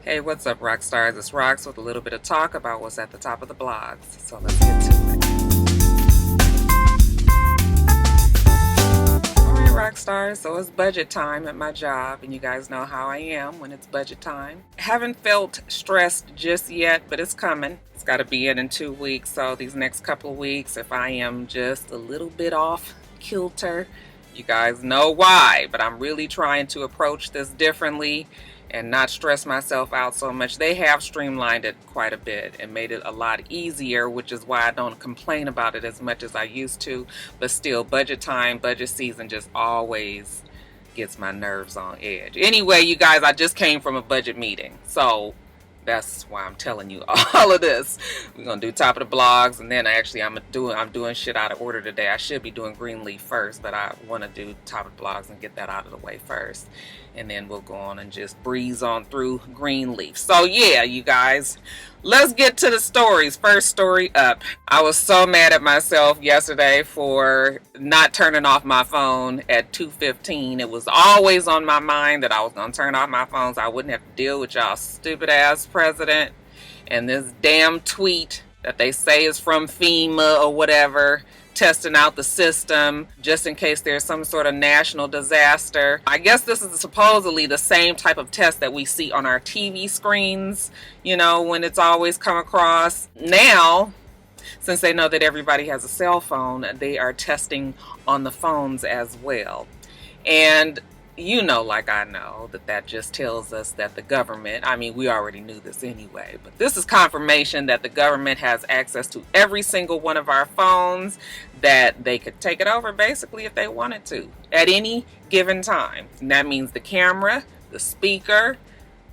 Hey, what's up, rock stars? It's Rocks with a little bit of talk about what's at the top of the blogs. So let's get to it. All right, rock stars. So it's budget time at my job, and you guys know how I am when it's budget time. Haven't felt stressed just yet, but it's coming. It's got to be in 2 weeks. So these next couple of weeks, if I am just a little bit off kilter, you guys know why. But I'm really trying to approach this differently and not stress myself out so much. They have streamlined it quite a bit and made it a lot easier, which is why I don't complain about it as much as I used to. But still, budget time, budget season just always gets my nerves on edge. Anyway, you guys, I just came from a budget meeting, so that's why I'm telling you all of this. We're gonna do top of the blogs, and then I'm doing shit out of order today. I should be doing Greenleaf first, but I want to do top of the blogs and get that out of the way first, and then we'll go on and just breeze on through Greenleaf. So yeah, you guys, let's get to the stories. First story up. I was so mad at myself yesterday for not turning off my phone at 2:15. It was always on my mind that I was gonna turn off my phone so I wouldn't have to deal with y'all stupid ass president and this damn tweet that they say is from FEMA or whatever, testing out the system just in case there's some sort of national disaster. I guess this is supposedly the same type of test that we see on our TV screens, when it's always come across. Now, since they know that everybody has a cell phone, they are testing on the phones as well. And like I know, that just tells us that the government, we already knew this anyway, but this is confirmation that the government has access to every single one of our phones, that they could take it over basically if they wanted to at any given time. And that means the camera, the speaker,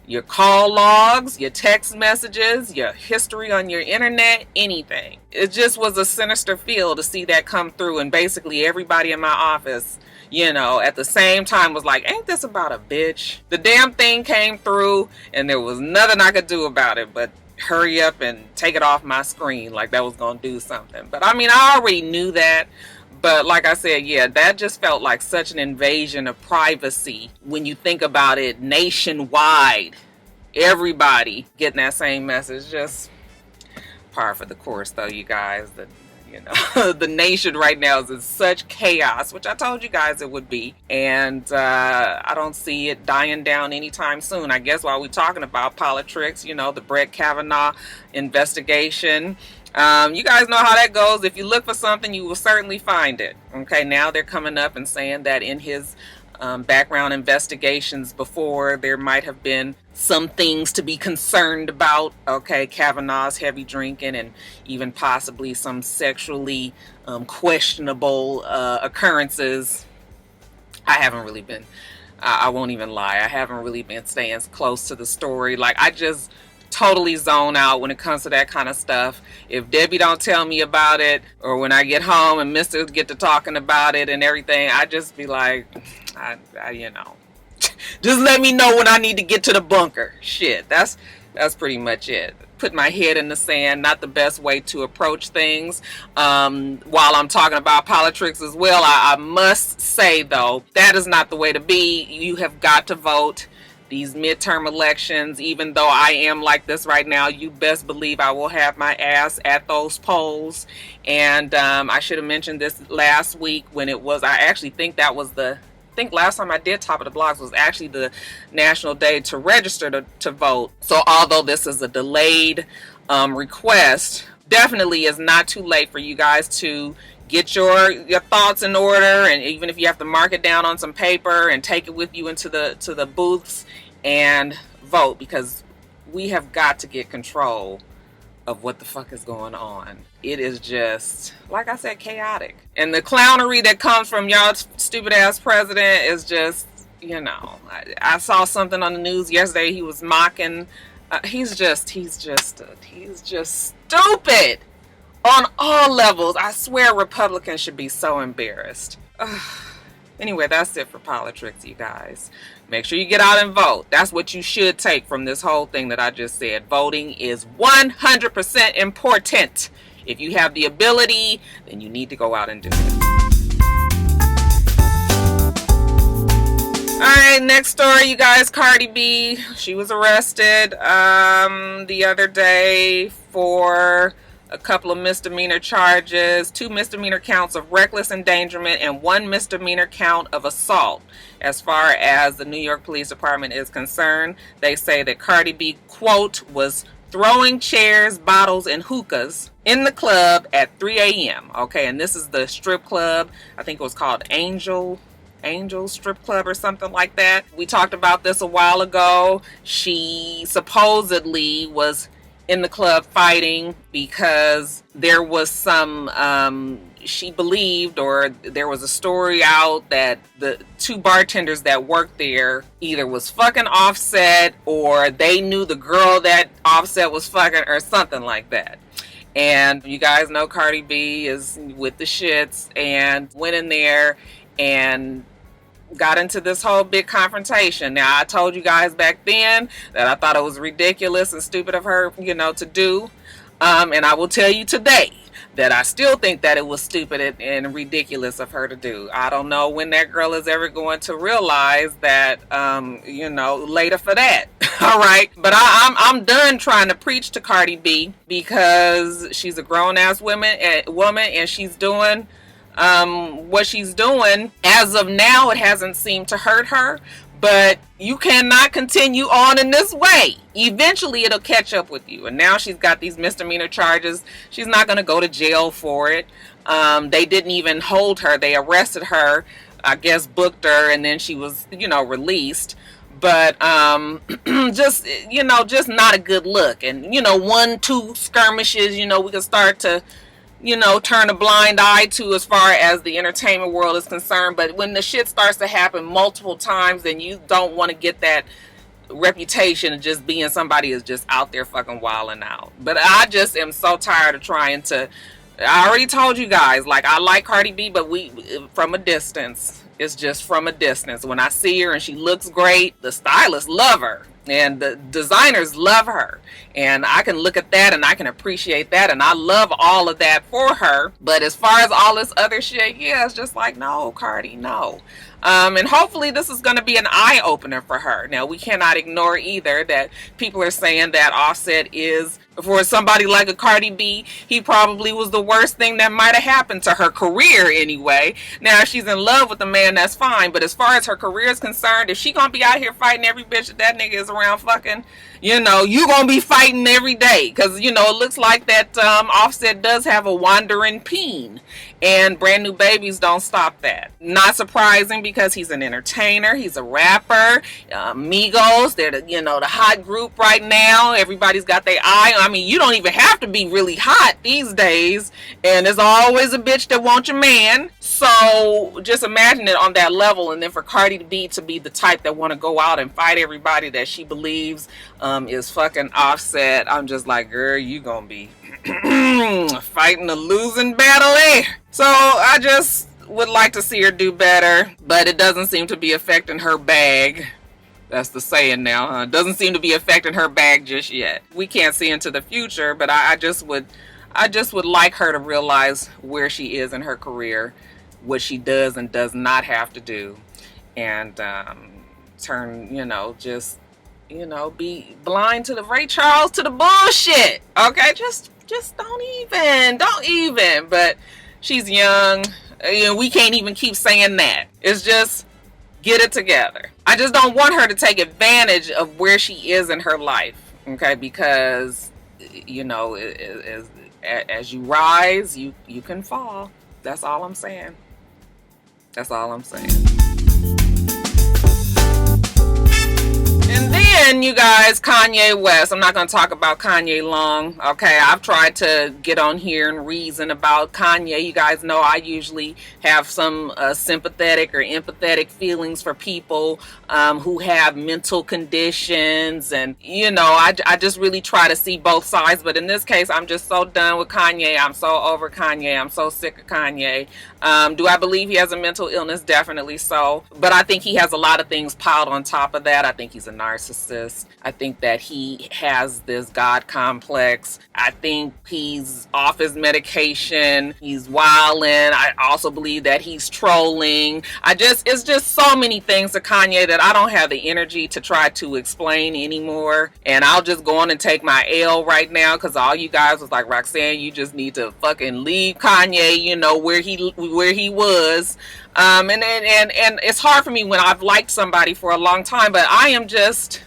your call logs, your text messages, your history on your internet, anything. It just was a sinister feel to see that come through, and basically everybody in my office, at the same time was like, ain't this about a bitch? The damn thing came through and there was nothing I could do about it but hurry up and take it off my screen like that was gonna do something. But I already knew that. But like I said, yeah, that just felt like such an invasion of privacy when you think about it nationwide. Everybody getting that same message. Just par for the course, though, you guys. The nation right now is in such chaos, which I told you guys it would be. And I don't see it dying down anytime soon. I guess while we're talking about politics, the Brett Kavanaugh investigation. You guys know how that goes. If you look for something, you will certainly find it. Okay, now they're coming up and saying that in his background investigations before, there might have been some things to be concerned about. Okay, Kavanaugh's heavy drinking and even possibly some sexually questionable occurrences. I won't even lie, I haven't really been staying close to the story. Like, I just totally zone out when it comes to that kind of stuff. If Debbie don't tell me about it, or when I get home and Mr. get to talking about it and everything, I just be like, just let me know when I need to get to the bunker. Shit, that's pretty much it. Put my head in the sand, not the best way to approach things. While I'm talking about politics as well, I must say, though, that is not the way to be. You have got to vote. These midterm elections, even though I am like this right now, you best believe I will have my ass at those polls. And I should have mentioned this last week when it was, I actually think that was last time I did Top of the Blogs was actually the national day to register to vote. So although this is a delayed request, definitely is not too late for you guys to get your thoughts in order, and even if you have to mark it down on some paper and take it with you into the booths and vote, because we have got to get control of what the fuck is going on. It is just, like I said, chaotic. And the clownery that comes from y'all stupid ass president is just, I saw something on the news yesterday. He was mocking, he's just stupid. On all levels. I swear Republicans should be so embarrassed. Anyway, that's it for politics, you guys. Make sure you get out and vote. That's what you should take from this whole thing that I just said. Voting is 100% important. If you have the ability, then you need to go out and do it. Alright, next story, you guys. Cardi B, she was arrested the other day for a couple of misdemeanor charges, 2 misdemeanor counts of reckless endangerment and 1 misdemeanor count of assault. As far as the New York Police Department is concerned, they say that Cardi B, quote, was throwing chairs, bottles, and hookahs in the club at 3 a.m. Okay, and this is the strip club. I think it was called Angel Strip Club or something like that. We talked about this a while ago. She supposedly was in the club fighting because there was some she believed, or there was a story out that the 2 bartenders that worked there either was fucking Offset, or they knew the girl that Offset was fucking, or something like that. And you guys know Cardi B is with the shits, and went in there and got into this whole big confrontation. Now, I told you guys back then that I thought it was ridiculous and stupid of her, to do. And I will tell you today that I still think that it was stupid and ridiculous of her to do. I don't know when that girl is ever going to realize that, later for that. All right. But I'm done trying to preach to Cardi B, because she's a grown-ass woman and she's doing what she's doing. As of now, it hasn't seemed to hurt her, but you cannot continue on in this way. Eventually it'll catch up with you. And now she's got these misdemeanor charges. She's not going to go to jail for it. They didn't even hold her. They arrested her, I guess booked her, and then she was, released. But just not a good look. And 1-2 skirmishes, we can start to turn a blind eye to as far as the entertainment world is concerned. But when the shit starts to happen multiple times, then you don't want to get that reputation of just being somebody who's just out there fucking wilding out. But I just am so tired of trying to. I already told you guys, like, I like Cardi B, but from a distance. It's just from a distance. When I see her and she looks great, the stylists love her and the designers love her, and I can look at that and I can appreciate that, and I love all of that for her. But as far as all this other shit, yeah, it's just like, no, Cardi, no. And hopefully this is going to be an eye-opener for her. Now, we cannot ignore either that people are saying that Offset is, for somebody like a Cardi B, he probably was the worst thing that might have happened to her career anyway. Now, if she's in love with a man, that's fine. But as far as her career is concerned, if she going to be out here fighting every bitch that nigga is around fucking, you going to be fighting every day. Because, it looks like that Offset does have a wandering peen. And Brand New Babies don't stop that. Not surprising, because he's an entertainer. He's a rapper. Migos, they're the hot group right now. Everybody's got their eye. I mean, you don't even have to be really hot these days. And there's always a bitch that wants your man. So just imagine it on that level. And then for Cardi B to be the type that want to go out and fight everybody that she believes is fucking Offset. I'm just like, girl, you gonna be fighting a losing battle there. So I just would like to see her do better, but it doesn't seem to be affecting her bag. That's the saying now, huh? It doesn't seem to be affecting her bag just yet. We can't see into the future, but I just would like her to realize where she is in her career, what she does and does not have to do, and turn, be blind to the Ray Charles, to the bullshit. Okay, just don't even. But she's young. We can't even keep saying that. It's just, get it together. I just don't want her to take advantage of where she is in her life. Okay, because as you rise, you can fall. That's all I'm saying. And then, you guys, Kanye West. I'm not going to talk about Kanye long. Okay, I've tried to get on here and reason about Kanye. You guys know I usually have some sympathetic or empathetic feelings for people who have mental conditions. And, I just really try to see both sides. But in this case, I'm just so done with Kanye. I'm so over Kanye. I'm so sick of Kanye. Do I believe he has a mental illness? Definitely so. But I think he has a lot of things piled on top of that. I think he's a narcissist. I think that he has this God complex. I think he's off his medication. He's wilding. I also believe that he's trolling. It's just so many things to Kanye that that I don't have the energy to try to explain anymore, and I'll just go on and take my L right now, because all you guys was like, Roxanne, you just need to fucking leave Kanye, you know, where he was. And it's hard for me when I've liked somebody for a long time, but I'm just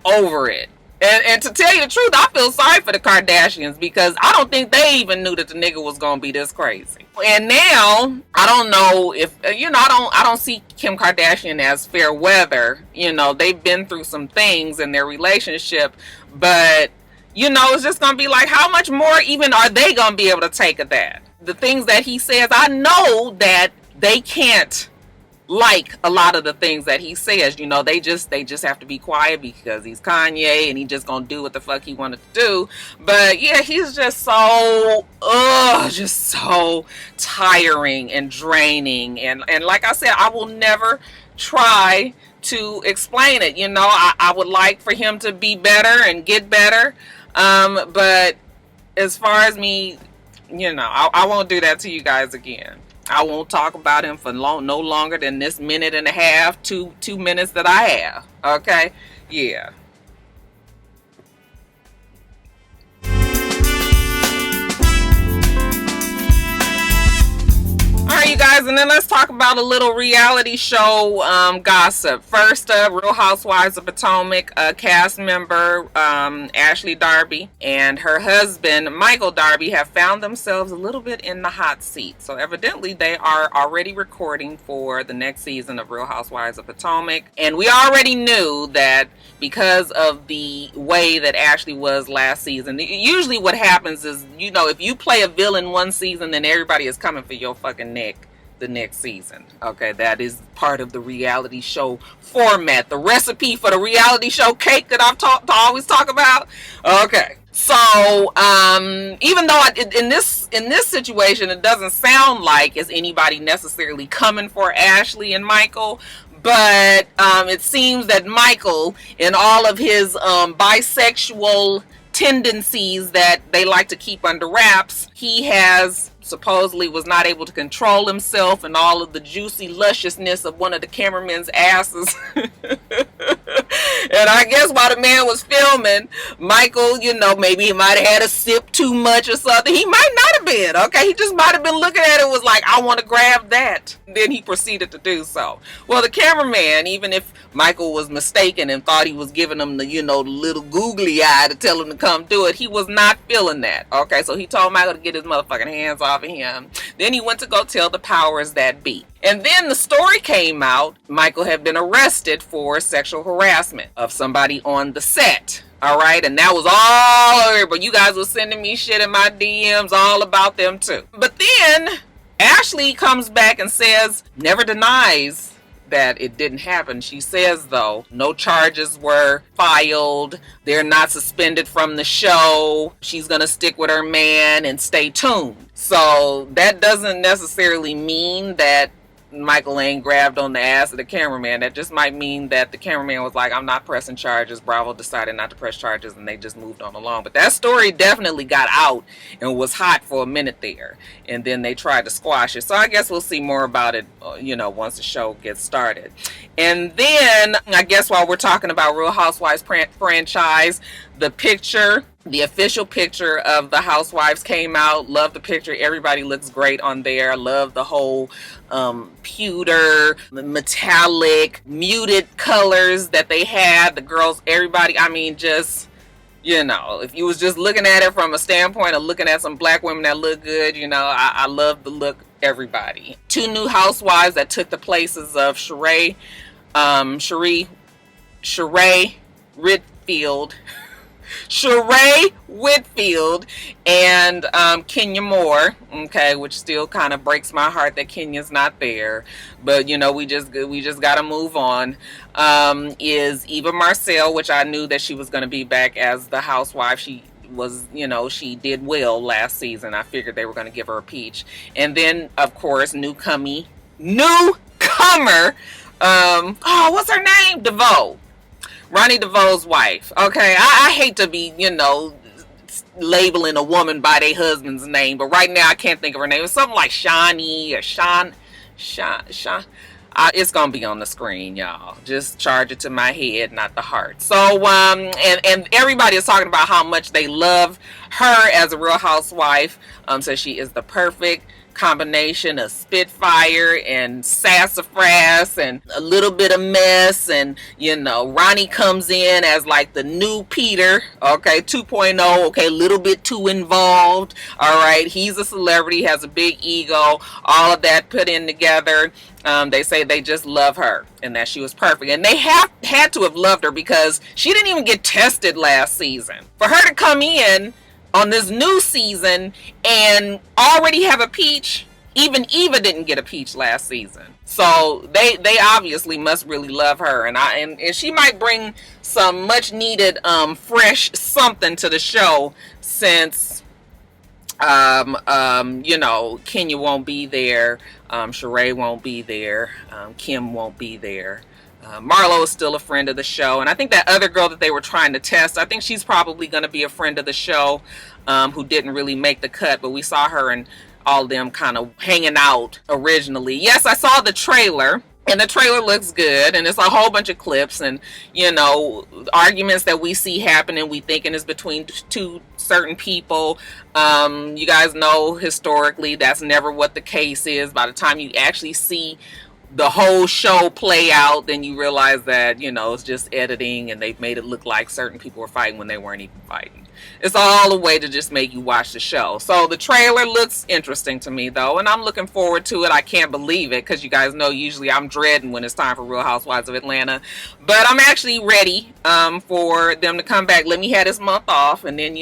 over it. And to tell you the truth, I feel sorry for the Kardashians, because I don't think they even knew that the nigga was gonna be this crazy. And now I don't know if, you know, I don't see Kim Kardashian as fair weather. You know, they've been through some things in their relationship, but you know, it's just gonna be like, how much more even are they gonna be able to take of that? The things that he says, I know that they can't like a lot of the things that he says. You know, they just have to be quiet because he's Kanye and he just gonna do what the fuck he wanted to do. But yeah, he's just so tiring and draining, and like I said, I will never try to explain it. You know, I would like for him to be better and get better, but as far as me, you know, I won't do that to you guys again. I won't talk about him for no longer than this minute and a half, two minutes that I have. Okay? Yeah. Alright, you guys, and then let's talk about a little reality show gossip. First up, Real Housewives of Potomac cast member Ashley Darby and her husband Michael Darby have found themselves a little bit in the hot seat. So evidently they are already recording for the next season of Real Housewives of Potomac. And we already knew that because of the way that Ashley was last season. Usually what happens is, you know, if you play a villain one season, then everybody is coming for your fucking neck the next season. Okay, that is part of the reality show format, the recipe for the reality show cake that I've always talk about. Okay, so even though in this situation it doesn't sound like it's anybody necessarily coming for Ashley and Michael, but it seems that Michael, in all of his bisexual tendencies that they like to keep under wraps, he has supposedly was not able to control himself, and all of the juicy lusciousness of one of the cameramen's asses. And I guess while the man was filming, Michael, you know, maybe he might have had a sip too much or something. He might not have been, okay? He just might have been looking at it and was like, I want to grab that. Then he proceeded to do so. Well, the cameraman, even if Michael was mistaken and thought he was giving him the, you know, the little googly eye to tell him to come do it, he was not feeling that, okay? So he told Michael to get his motherfucking hands off of him. Then he went to go tell the powers that be. And then the story came out, Michael had been arrested for sexual harassment of somebody on the set. All right, and that was all over, but you guys were sending me shit in my DMs all about them too. But then Ashley comes back and says, never denies that it didn't happen. She says, though, no charges were filed. They're not suspended from the show. She's going to stick with her man and stay tuned. So that doesn't necessarily mean that Michael ain't grabbed on the ass of the cameraman. That just might mean that the cameraman was like, I'm not pressing charges. Bravo decided not to press charges, and they just moved on along. But that story definitely got out and was hot for a minute there, and then they tried to squash it. So I guess we'll see more about it, you know, once the show gets started. And then I guess while we're talking about Real Housewives franchise, the official picture of the Housewives came out. Love the picture. Everybody looks great on there. Love the whole pewter, metallic, muted colors that they had. The girls, everybody, I mean, just, you know, if you was just looking at it from a standpoint of looking at some black women that look good, you know, I love the look, everybody. 2 new housewives that took the places of Sheree Whitfield and Kenya Moore, okay, which still kind of breaks my heart that Kenya's not there, but you know, we just got to move on. Is Eva Marcel, which I knew that she was going to be back as the housewife. She was, you know, she did well last season. I figured they were going to give her a peach. And then, of course, newcomer, what's her name? DeVoe. Ronnie DeVoe's wife. Okay, I hate to be, you know, labeling a woman by their husband's name, but right now I can't think of her name. It's something like Shawnee or Sean. It's gonna be on the screen, y'all. Just charge it to my head, not the heart. So and everybody is talking about how much they love her as a Real Housewife. So she is the perfect combination of spitfire and sassafras and a little bit of mess. And Ronnie comes in as like the new Peter, okay, 2.0, okay, a little bit too involved. All right, he's a celebrity, has a big ego, all of that put in together. They say they just love her and that she was perfect, and they had to have loved her because she didn't even get tested last season. For her to come in on this new season and already have a peach, even Eva didn't get a peach last season. So they obviously must really love her, and she might bring some much needed fresh something to the show, since Kenya won't be there, Sheree won't be there, Kim won't be there. Marlo is still a friend of the show, and I think that other girl that they were trying to test, I think she's probably going to be a friend of the show, who didn't really make the cut, but we saw her and all of them kind of hanging out originally. Yes, I saw the trailer, and the trailer looks good, and it's a whole bunch of clips and arguments that we see happening, we thinking is between two certain people. You guys know historically that's never what the case is. By the time you actually see the whole show play out, then you realize that it's just editing, and they've made it look like certain people were fighting when they weren't even fighting. It's all a way to just make you watch the show. So the trailer looks interesting to me, though, and I'm looking forward to it. I can't believe it, because you guys know usually I'm dreading when it's time for Real Housewives of Atlanta, but I'm actually ready for them to come back. Let me have this month off, and then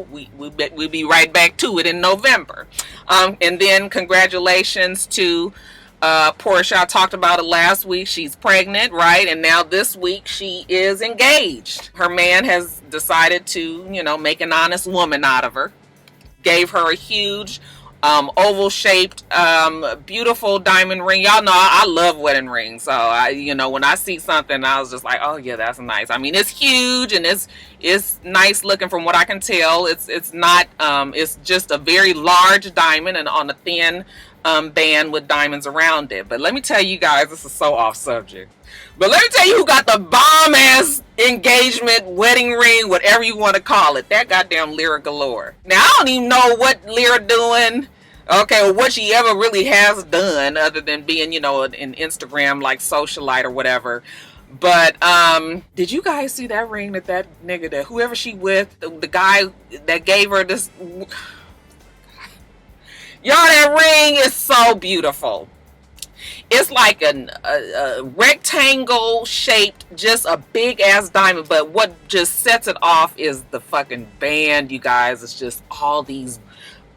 we'll be right back to it in November. And then congratulations to Portia. I talked about it last week. She's pregnant, right? And now this week she is engaged. Her man has decided to, make an honest woman out of her. Gave her a huge oval shaped beautiful diamond ring. Y'all know I love wedding rings. So when I see something, I was just like, oh yeah, that's nice. I mean, it's huge and it's nice looking from what I can tell. It's not it's just a very large diamond and on a thin band with diamonds around it. But let me tell you guys, this is so off subject, but let me tell you who got the bomb ass engagement, wedding ring, whatever you want to call it. That goddamn Lyra Galore. Now I don't even know what Lyra doing, okay, or what she ever really has done other than being an Instagram like socialite or whatever. But did you guys see that ring that nigga, that whoever she with, the guy that gave her this, y'all, that ring is so beautiful. It's like a rectangle shaped, just a big ass diamond. But what just sets it off is the fucking band, you guys. It's just all these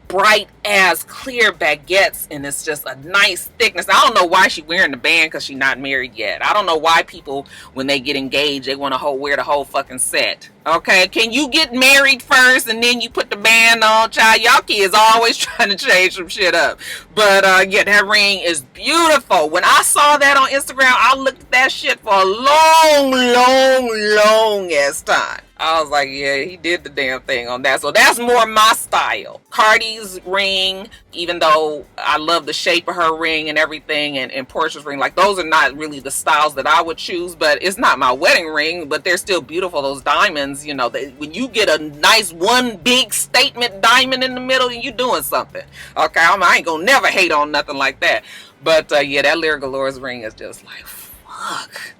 bright ass clear baguettes, and it's just a nice thickness. I don't know why she's wearing the band, because she's not married yet. I don't know why people, when they get engaged, they want to wear the whole fucking set. Okay, can you get married first and then you put the band on, child? Y'all kids always trying to change some shit up. But yeah, that ring is beautiful. When I saw that on Instagram, I looked at that shit for a long ass time. I was like, yeah, he did the damn thing on that. So that's more my style. Cardi's ring, even though I love the shape of her ring and everything, and Portia's ring, like those are not really the styles that I would choose, but it's not my wedding ring, but they're still beautiful. Those diamonds, when you get a nice one big statement diamond in the middle, and you're doing something. Okay, I ain't gonna never hate on nothing like that. But yeah, that Lyra Galore's ring is just like, fuck.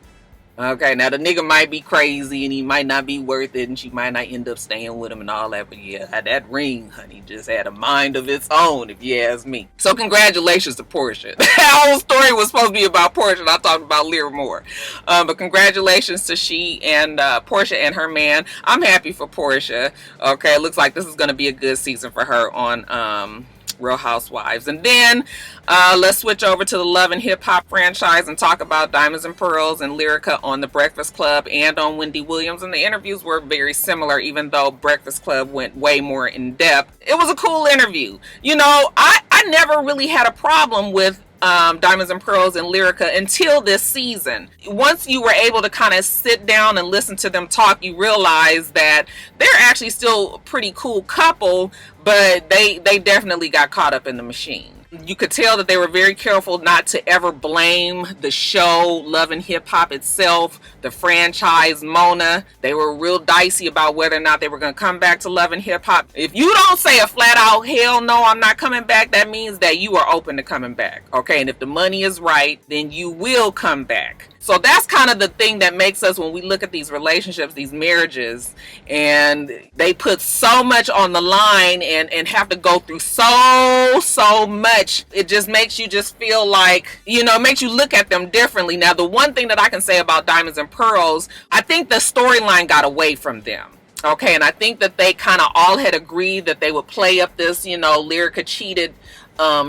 Okay, now the nigga might be crazy and he might not be worth it, and she might not end up staying with him and all that, but yeah, that ring, honey, just had a mind of its own, if you ask me. So congratulations to Portia. That whole story was supposed to be about Portia, and I talked about Lyra more. But congratulations to she and Portia and her man. I'm happy for Portia. Okay, it looks like this is going to be a good season for her on Real Housewives. And then let's switch over to the Love and Hip Hop franchise and talk about Diamonds and Pearls and Lyrica on The Breakfast Club and on Wendy Williams. And the interviews were very similar, even though Breakfast Club went way more in depth. It was a cool interview. I never really had a problem with Diamonds and Pearls and Lyrica until this season. Once you were able to kind of sit down and listen to them talk, you realize that they're actually still a pretty cool couple, but they definitely got caught up in the machine. You could tell that they were very careful not to ever blame the show Love and Hip Hop itself, the franchise Mona. They were real dicey about whether or not they were going to come back to Love and Hip Hop. If you don't say a flat out hell no, I'm not coming back, that means that you are open to coming back. Okay, and if the money is right, then you will come back. So that's kind of the thing that makes us, when we look at these relationships, these marriages, and they put so much on the line and have to go through so much. It just makes you just feel like, it makes you look at them differently. Now, the one thing that I can say about Diamonds and Pearls, I think the storyline got away from them. Okay, and I think that they kind of all had agreed that they would play up this, Lyrica cheated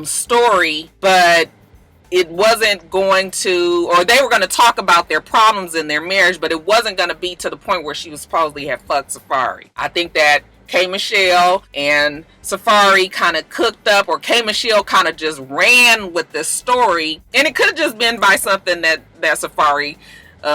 story, but it wasn't going to, or they were going to talk about their problems in their marriage, but it wasn't going to be to the point where she was supposedly have fucked Safari. I think that K. Michelle and Safari kind of cooked up, or K. Michelle kind of just ran with this story, and it could have just been by something that Safari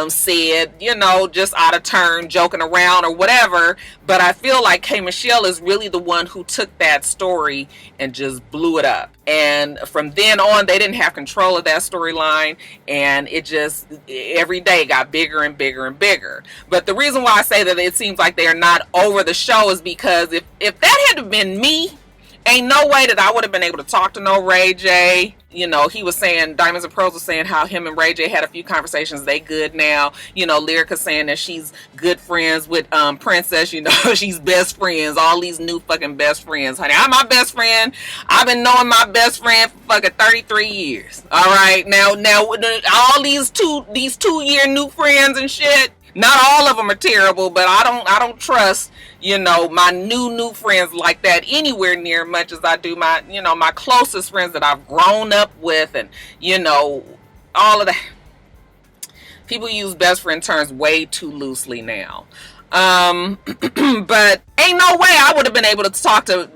said, just out of turn, joking around or whatever. But I feel like K. Michelle is really the one who took that story and just blew it up. And from then on, they didn't have control of that storyline, and it just every day got bigger and bigger and bigger. But the reason why I say that it seems like they are not over the show is because if that had been me, ain't no way that I would have been able to talk to no Ray J. He was saying, Diamonds and Pearls was saying how him and Ray J had a few conversations. They good now. Lyrica saying that she's good friends with Princess. She's best friends. All these new fucking best friends. Honey, I'm my best friend. I've been knowing my best friend for fucking 33 years. All right. Now all these 2-year new friends and shit. Not all of them are terrible, but I don't trust, my new friends like that anywhere near much as I do my, my closest friends that I've grown up with, and, all of that. People use best friend terms way too loosely now. But ain't no way I would have been able to talk to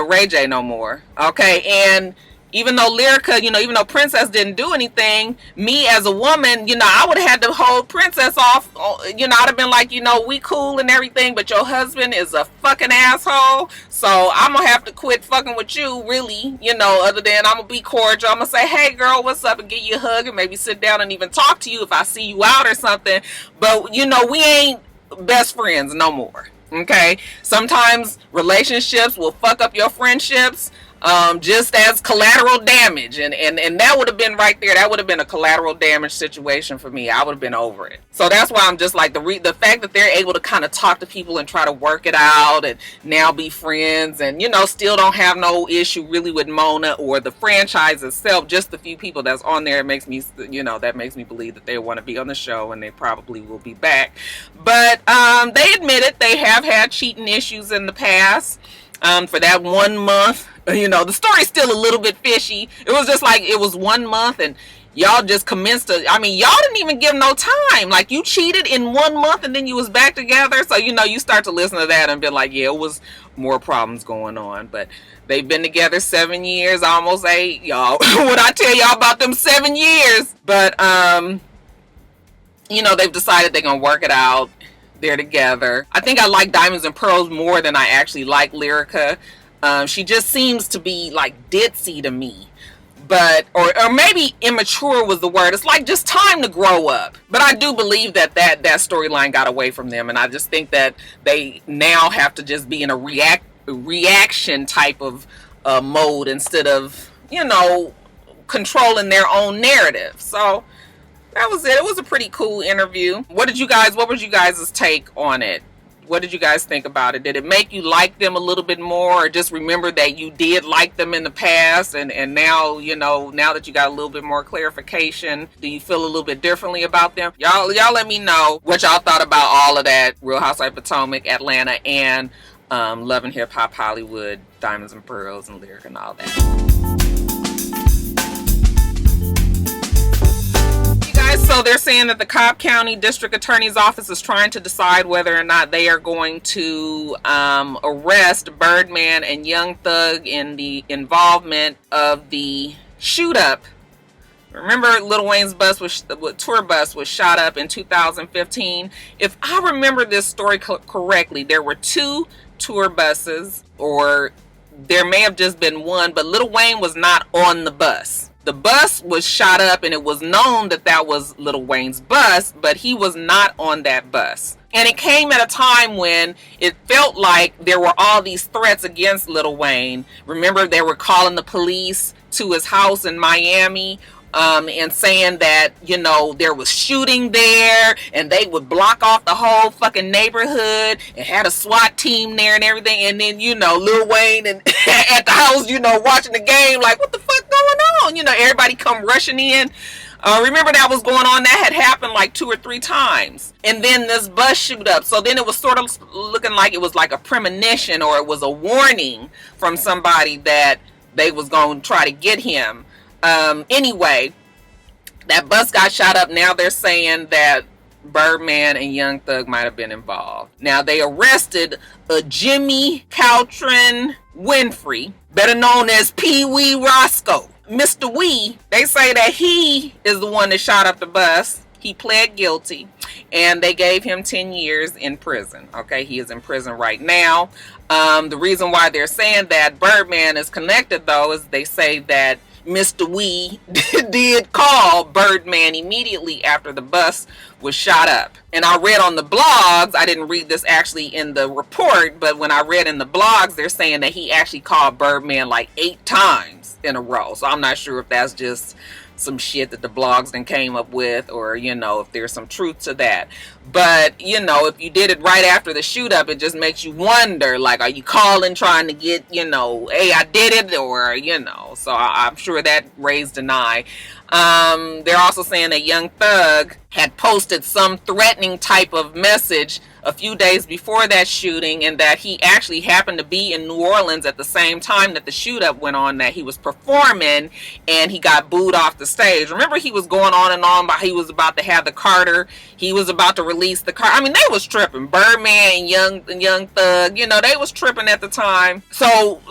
Ray J no more. Okay, and even though Lyrica, even though Princess didn't do anything, me as a woman, I would have had to hold Princess off. I'd have been like, we cool and everything, but your husband is a fucking asshole. So I'm going to have to quit fucking with you, really, other than I'm going to be cordial. I'm going to say, hey, girl, what's up? And give you a hug and maybe sit down and even talk to you if I see you out or something. But, we ain't best friends no more. Okay? Sometimes relationships will fuck up your friendships. Just as collateral damage, and that would have been right there. That would have been a collateral damage situation for me. I would have been over it. So that's why I'm just like the fact that they're able to kind of talk to people and try to work it out, and now be friends, and still don't have no issue really with Mona or the franchise itself. Just the few people that's on there, it makes me that makes me believe that they want to be on the show, and they probably will be back. But they admitted they have had cheating issues in the past. For that 1 month, the story's still a little bit fishy. It was just like, it was 1 month and y'all just commenced y'all didn't even give no time. Like, you cheated in 1 month and then you was back together. So, you start to listen to that and be like, yeah, it was more problems going on. But they've been together 7 years, almost 8, y'all. What I tell y'all about them 7 years? But, they've decided they're going to work it out. They're together. I think I like Diamonds and Pearls more than I actually like Lyrica. She just seems to be like ditzy to me. But, or maybe immature was the word. It's like just time to grow up. But I do believe that storyline got away from them. And I just think that they now have to just be in a reaction type of mode instead of, controlling their own narrative. So that was it. It was a pretty cool interview. What was you guys' take on it? What did you guys think about it? Did it make you like them a little bit more, or just remember that you did like them in the past, and now, now that you got a little bit more clarification, do you feel a little bit differently about them? Y'all let me know what y'all thought about all of that. Real Housewives of Potomac, Atlanta, and Love and Hip Hop Hollywood, Diamonds and Pearls, and Lyric, and all that. So they're saying that the Cobb County District Attorney's Office is trying to decide whether or not they are going to arrest Birdman and Young Thug in the involvement of the shoot-up. Remember, Lil Wayne's tour bus was shot up in 2015. If I remember this story correctly, there were 2 tour buses, or there may have just been one, but Lil Wayne was not on the bus. The bus was shot up, and it was known that that was Lil Wayne's bus, but he was not on that bus. And it came at a time when it felt like there were all these threats against Lil Wayne. Remember, they were calling the police to his house in Miami, and saying that, you know, there was shooting there, and they would block off the whole fucking neighborhood and had a SWAT team there and everything. And then, you know, Lil Wayne and at the house, you know, watching the game, like, what the fuck going on? You know, everybody come rushing in. Remember that was going on. That had happened like 2 or 3 times. And then this bus shoot up. So then it was sort of looking like it was like a premonition, or it was a warning from somebody that they was going to try to get him. Anyway, that bus got shot up. Now they're saying that Birdman and Young Thug might have been involved. Now they arrested a Jimmy Caltrin Winfrey, better known as Pee Wee Roscoe. Mr. Wee, they say that he is the one that shot up the bus. He pled guilty, and they gave him 10 years in prison. Okay, he is in prison right now. The reason why they're saying that Birdman is connected, though, is they say that Mr. Wee did call Birdman immediately after the bus was shot up. And I read on the blogs, I didn't read this actually in the report, but when I read in the blogs, they're saying that he actually called Birdman like 8 times in a row. So I'm not sure if that's just some shit that the blogs then came up with, or, you know, if there's some truth to that. But, you know, if you did it right after the shoot up, it just makes you wonder, like, are you calling trying to get, you know, hey, I did it, or, you know. So I'm sure that raised an eye. They're also saying that Young Thug had posted some threatening type of message a few days before that shooting, and that he actually happened to be in New Orleans at the same time that the shoot up went on, that he was performing and he got booed off the stage. Remember, he was going on and on about he was about to have the Carter, he was about to release the car. I mean, they was tripping. Birdman and Young Thug, you know, they was tripping at the time. So,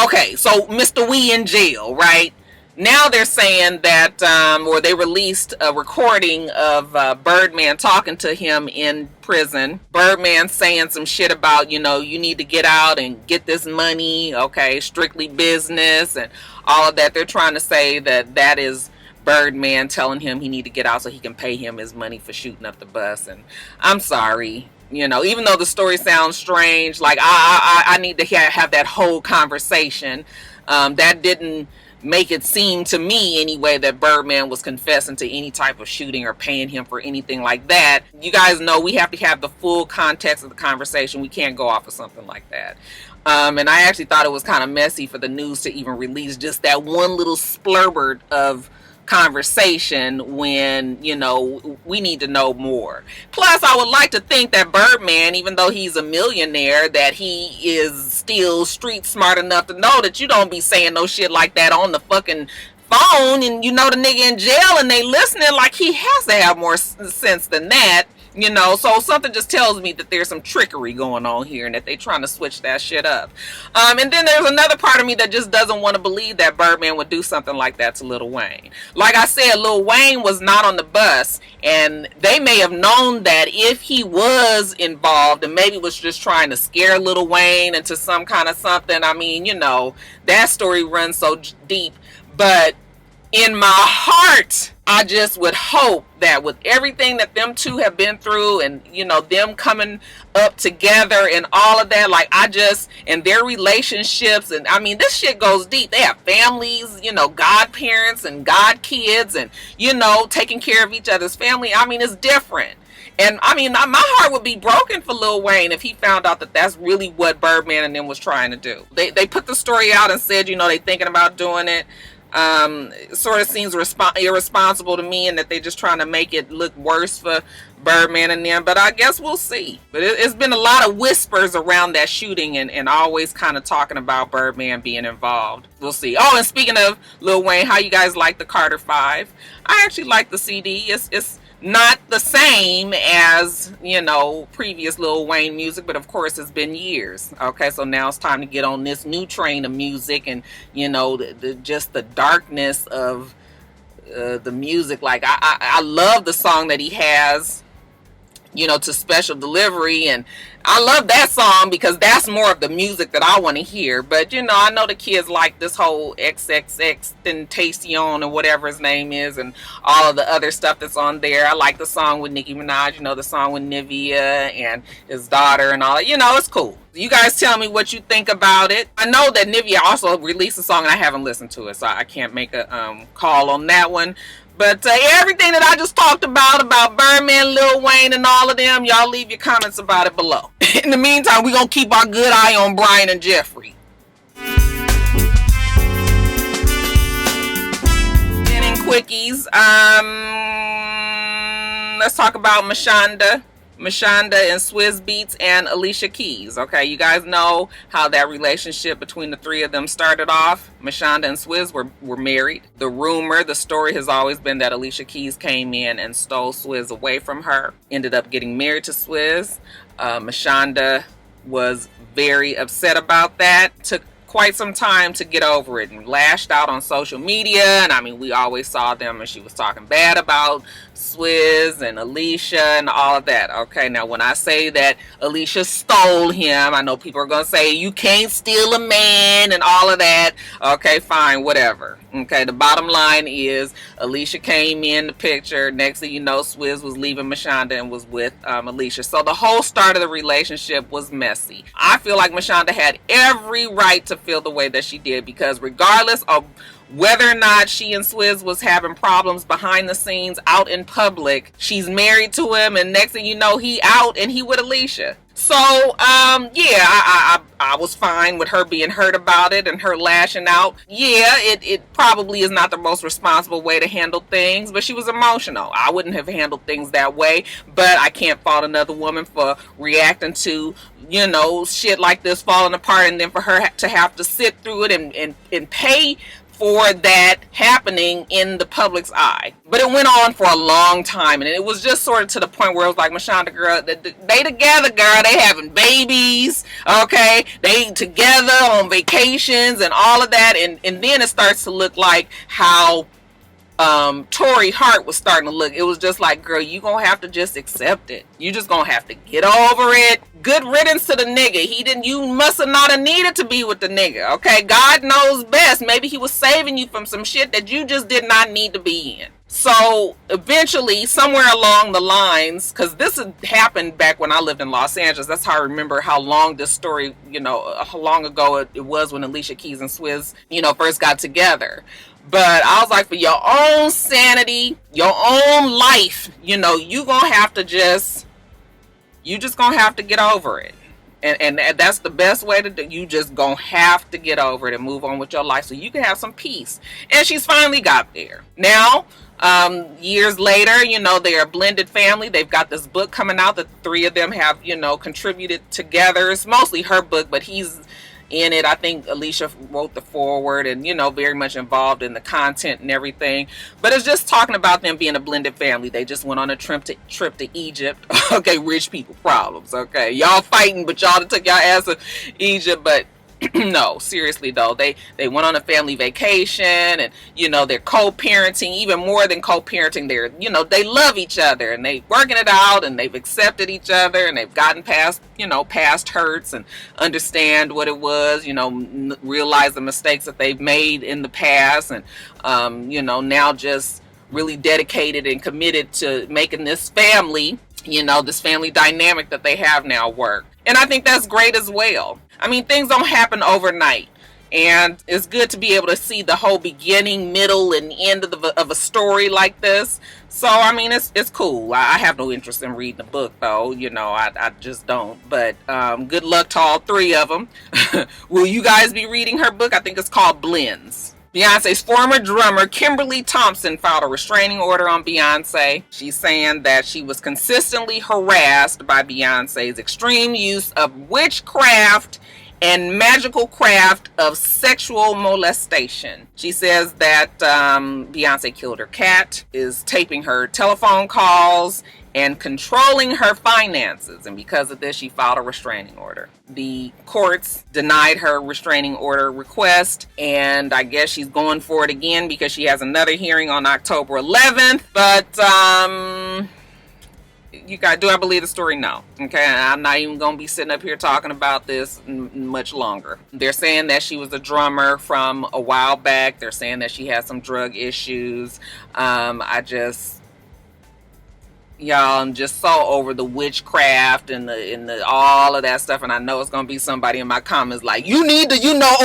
okay, so Mr. Wee in jail, right? Now they're saying that, or they released a recording of Birdman talking to him in prison. Birdman saying some shit about, you know, you need to get out and get this money, okay, strictly business and all of that. They're trying to say that that is Birdman telling him he need to get out so he can pay him his money for shooting up the bus. And I'm sorry, you know, even though the story sounds strange, like I need to have that whole conversation. That didn't make it seem to me anyway that Birdman was confessing to any type of shooting or paying him for anything like that. You guys know we have to have the full context of the conversation. We can't go off of something like that. And I actually thought it was kind of messy for the news to even release just that one little splurb of conversation when, you know, we need to know more. Plus, I would like to think that Birdman, even though he's a millionaire, that he is still street smart enough to know that you don't be saying no shit like that on the fucking phone, and you know the nigga in jail and they listening. Like, he has to have more sense than that. You know, so something just tells me that there's some trickery going on here and that they're trying to switch that shit up. And then there's another part of me that just doesn't want to believe that Birdman would do something like that to Lil Wayne. Like I said, Lil Wayne was not on the bus, and they may have known that if he was involved and maybe was just trying to scare Lil Wayne into some kind of something. I mean, you know, that story runs so deep. But in my heart, I just would hope that with everything that them two have been through, and, you know, them coming up together and all of that, like, and their relationships, and I mean, this shit goes deep. They have families, you know, godparents and godkids, and, you know, taking care of each other's family. I mean, it's different. And I mean, my heart would be broken for Lil Wayne if he found out that that's really what Birdman and them was trying to do. They put the story out and said, you know, they thinking about doing it. Sort of seems irresponsible to me, and that they just trying to make it look worse for Birdman and them, but I guess we'll see. But it's been a lot of whispers around that shooting, and always kind of talking about Birdman being involved. We'll see. Oh, and speaking of Lil Wayne, how you guys like the Carter 5? I actually like the CD. It's not the same as, you know, previous Lil Wayne music, but of course it's been years. Okay, so now it's time to get on this new train of music, and, you know, just the darkness of the music. Like, I love the song that he has to Special Delivery. And I love that song because that's more of the music that I want to hear. But, I know the kids like this whole XXX Tentacion or whatever his name is and all of the other stuff that's on there. I like the song with Nicki Minaj, the song with Nivea and his daughter and all that. It's cool. You guys tell me what you think about it. I know that Nivea also released a song and I haven't listened to it, so I can't make a call on that one. But everything that I just talked about Birdman, Lil Wayne, and all of them, y'all leave your comments about it below. In the meantime, we're going to keep our good eye on Brian and Jeffrey. And in quickies, let's talk about Mashonda and Swizz Beatz and Alicia Keys. Okay, you guys know how that relationship between the three of them started off. Mashonda and Swizz were married. The story has always been that Alicia Keys came in and stole Swizz away from her. Ended up getting married to Swizz. Mashonda was very upset about that. Took quite some time to get over it and lashed out on social media. And we always saw them and she was talking bad about Swizz and Alicia and all of that. Okay, now when I say that Alicia stole him, I know people are going to say you can't steal a man and all of that. Okay, fine, whatever. Okay, the bottom line is Alicia came in the picture. Next thing you know, Swizz was leaving Mashonda and was with Alicia. So the whole start of the relationship was messy. I feel like Mashonda had every right to feel the way that she did because regardless of whether or not she and Swizz was having problems behind the scenes out in public, she's married to him and next thing you know, he out and he with Alicia. So, I was fine with her being hurt about it and her lashing out. Yeah, it probably is not the most responsible way to handle things, but she was emotional. I wouldn't have handled things that way, but I can't fault another woman for reacting to, shit like this falling apart and then for her to have to sit through it and pay for that happening in the public's eye. But it went on for a long time, and it was just sort of to the point where it was like, Mashonda, girl, they together, girl, they having babies, okay, they together on vacations and all of that, and then it starts to look like how Tory Hart was starting to look. It was just like, girl, you gonna have to just accept it. You just gonna have to get over it. Good riddance to the nigga. You must have not have needed to be with the nigga. Okay, God knows best. Maybe he was saving you from some shit that you just did not need to be in. So eventually, somewhere along the lines, because this had happened back when I lived in Los Angeles. That's how I remember how long this story, how long ago it was when Alicia Keys and Swizz, first got together. But I was like, for your own sanity, your own life, you gonna have to just get over it. And that's the best way to do. You just gonna have to get over it and move on with your life so you can have some peace. And she's finally got there. Now, years later, they're a blended family. They've got this book coming out that the three of them have, contributed together. It's mostly her book, but he's in it. I think Alicia wrote the foreword and, very much involved in the content and everything. But it's just talking about them being a blended family. They just went on a trip to Egypt. Okay, rich people problems. Okay, y'all fighting, but y'all took y'all ass to Egypt. But no, seriously though, they went on a family vacation and, they're co-parenting, even more than co-parenting. They're, they love each other and they working it out and they've accepted each other and they've gotten past, past hurts and understand what it was, realize the mistakes that they've made in the past and, now just really dedicated and committed to making this family, this family dynamic that they have now work. And I think that's great as well. Things don't happen overnight. And it's good to be able to see the whole beginning, middle, and end of a story like this. So, it's cool. I have no interest in reading the book, though. I just don't. But good luck to all three of them. Will you guys be reading her book? I think it's called Blends. Beyonce's former drummer, Kimberly Thompson, filed a restraining order on Beyonce. She's saying that she was consistently harassed by Beyonce's extreme use of witchcraft and magical craft of sexual molestation. She says that Beyonce killed her cat, is taping her telephone calls, and controlling her finances. And because of this, she filed a restraining order. The courts denied her restraining order request, and I guess she's going for it again because she has another hearing on October 11th. But You guys, do I believe the story? No. Okay, I'm not even gonna be sitting up here talking about this much longer. They're saying that she was a drummer from a while back. They're saying that she had some drug issues. Y'all, I'm just so over the witchcraft and the all of that stuff, and I know it's gonna be somebody in my comments like, you need to,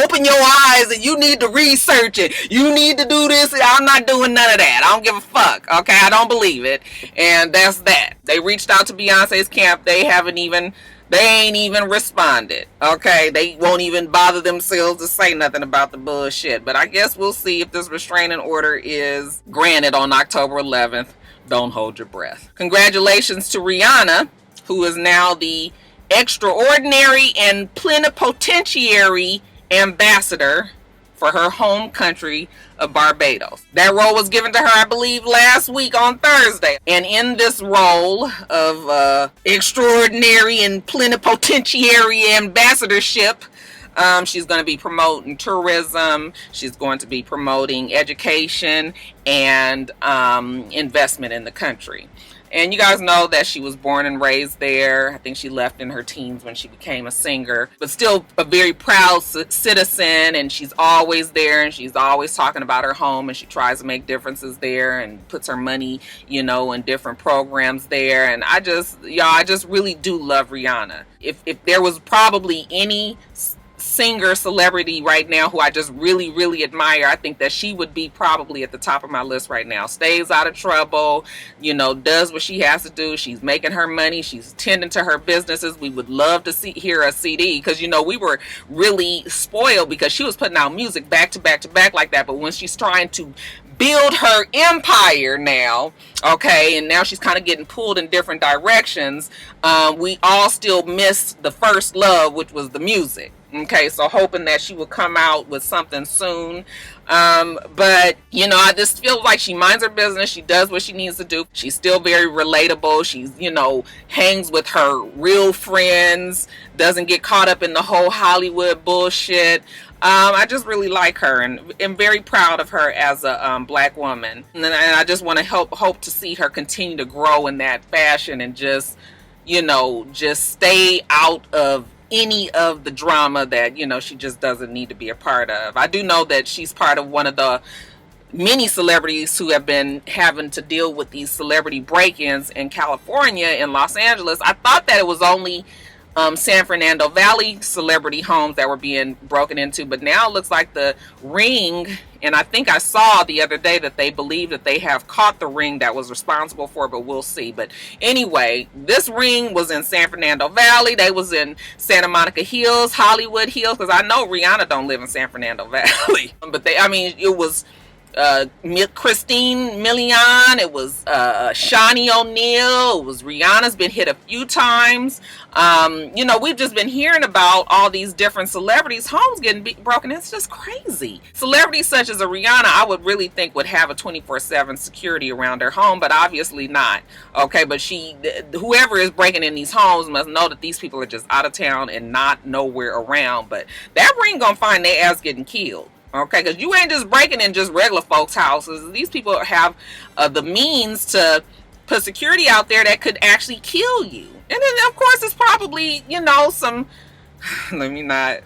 open your eyes and you need to research it. You need to do this. I'm not doing none of that. I don't give a fuck. Okay, I don't believe it, and that's that. They reached out to Beyonce's camp. They ain't even responded. Okay, they won't even bother themselves to say nothing about the bullshit. But I guess we'll see if this restraining order is granted on October 11th. Don't hold your breath. Congratulations to Rihanna, who is now the extraordinary and plenipotentiary ambassador for her home country of Barbados. That role was given to her, I believe, last week on Thursday. And in this role of extraordinary and plenipotentiary ambassadorship, she's going to be promoting tourism. She's going to be promoting education and investment in the country. And you guys know that she was born and raised there. I think she left in her teens when she became a singer, but still a very proud citizen. And she's always there, and she's always talking about her home, and she tries to make differences there and puts her money, in different programs there. And I just really do love Rihanna. If there was probably any singer celebrity right now who I just really, really admire, I think that she would be probably at the top of my list right now. Stays out of trouble, does what she has to do. She's making her money. She's tending to her businesses. We would love to hear a CD, because we were really spoiled because she was putting out music back to back to back like that. But when she's trying to build her empire now, okay, and now she's kind of getting pulled in different directions, we all still miss the first love, which was the music. Okay, so hoping that she will come out with something soon. But, I just feel like she minds her business. She does what she needs to do. She's still very relatable. She's, hangs with her real friends, doesn't get caught up in the whole Hollywood bullshit. I just really like her, and am very proud of her as a Black woman. And I just want to hope to see her continue to grow in that fashion and just stay out of any of the drama that she just doesn't need to be a part of. I do know that she's part of one of the many celebrities who have been having to deal with these celebrity break-ins in California and Los Angeles. I thought that it was only San Fernando Valley celebrity homes that were being broken into, but now it looks like the ring, and I think I saw the other day that they believe that they have caught the ring that was responsible for it, but we'll see. But anyway, this ring was in San Fernando Valley. They was in Santa Monica Hills, Hollywood Hills, because I know Rihanna don't live in San Fernando Valley. But it was Christine Milian, it was Shawnee O'Neal, it was Rihanna's been hit a few times. We've just been hearing about all these different celebrities' homes getting broken. It's just crazy. Celebrities such as a Rihanna, I would really think would have a 24/7 security around their home, but obviously not. Okay, but whoever is breaking in these homes must know that these people are just out of town and not nowhere around. But that ring gonna find their ass getting killed. Okay, because you ain't just breaking in just regular folks' houses. These people have the means to put security out there that could actually kill you. And then, of course, it's probably, some... Let me not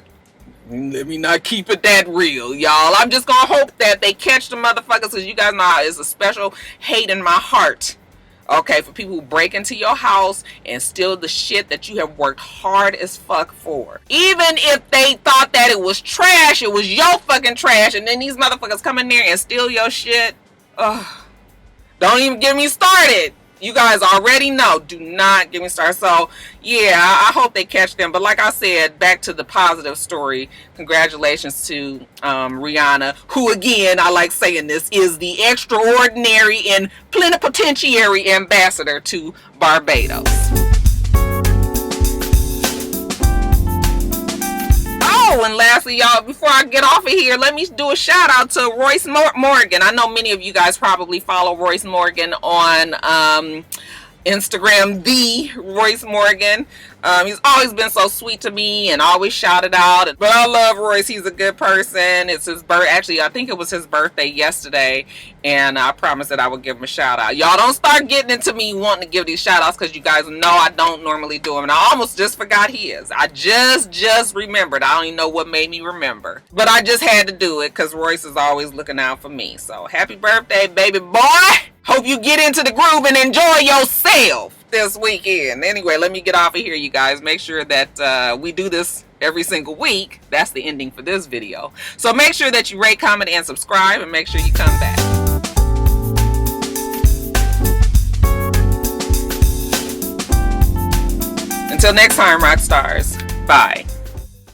keep it that real, y'all. I'm just going to hope that they catch the motherfuckers, because you guys know it's a special hate in my heart. Okay, for people who break into your house and steal the shit that you have worked hard as fuck for. Even if they thought that it was trash, it was your fucking trash, and then these motherfuckers come in there and steal your shit. Ugh. Don't even get me started. You guys already know. Do not get me started. So, yeah, I hope they catch them. But like I said, back to the positive story. Congratulations to Rihanna, who, again, I like saying this, is the extraordinary and plenipotentiary ambassador to Barbados. Oh, and lastly, y'all, before I get off of here, let me do a shout out to Royce Morgan. I know many of you guys probably follow Royce Morgan on Instagram, the Royce Morgan. He's always been so sweet to me and always shouted out. But I love Royce. He's a good person. It's his birth. Actually, I think it was his birthday yesterday, and I promised that I would give him a shout out. Y'all don't start getting into me wanting to give these shout outs, because you guys know I don't normally do them, and I almost just forgot his. I just remembered. I don't even know what made me remember, but I just had to do it because Royce is always looking out for me. So happy birthday, baby boy. Hope you get into the groove and enjoy yourself this weekend. Anyway, let me get off of here, you guys. Make sure that we do this every single week. That's the ending for this video. So make sure that you rate, comment, and subscribe, and make sure you come back. Until next time, rock stars. Bye.